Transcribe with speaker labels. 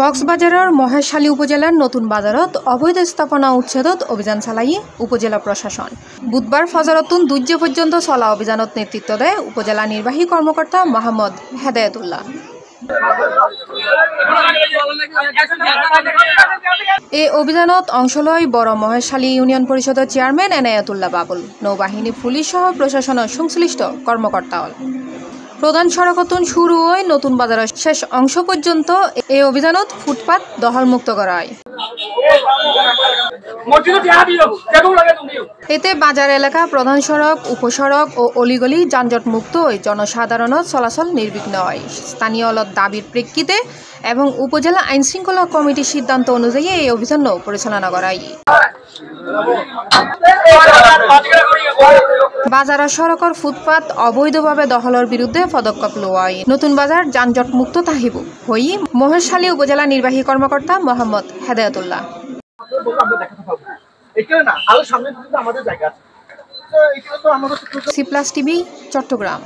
Speaker 1: কক্সবাজারের মহেশখালী উপজেলার নতুন বাজারত অবৈধ স্থাপনা উচ্ছেদত অভিযান চালাই উপজেলা প্রশাসন। বুধবার ফজরতুন 2 পর্যন্ত চলা অভিযানত নেতৃত্ব দেয় উপজেলা নির্বাহী কর্মকর্তা মোহাম্মদ হেদায়েতুল্লাহ। এই অভিযানত অংশ লয় বড় মহেশখালী ইউনিয়ন পরিষদের চেয়ারম্যান এনায়েতুল্লাহ বাবুল, নৌবাহিনী, পুলিশ সহ প্রশাসনের সংশ্লিষ্ট কর্মকর্তা। প্রধান সড়কতন শুরু হয় নতুন বাজারের শেষ অংশ পর্যন্ত এই অভিযানত ফুটপাত দখলমুক্ত করা হয়। এতে বাজার এলাকা, প্রধান সড়ক, উপসড়ক ও অলিগলি যানজট মুক্ত হয়ে জনসাধারণের চলাচল নির্বিঘ্ন হয়। স্থানীয় দাবির প্রেক্ষিতে এবং উপজেলা আইন শৃঙ্খলা কমিটির সিদ্ধান্ত অনুযায়ী এই অভিযান পরিচালনা করা হয়। বাজার সড়কের ফুটপাত অবৈধভাবে দখলের বিরুদ্ধে পদক্ষেপ লওয়া হয়। নতুন বাজার যানজট মুক্ত থাকিব হই মহেশখালী উপজেলা নির্বাহী কর্মকর্তা মোহাম্মদ হেদায়েতুল্লাহ। C+ TV, Chittagong.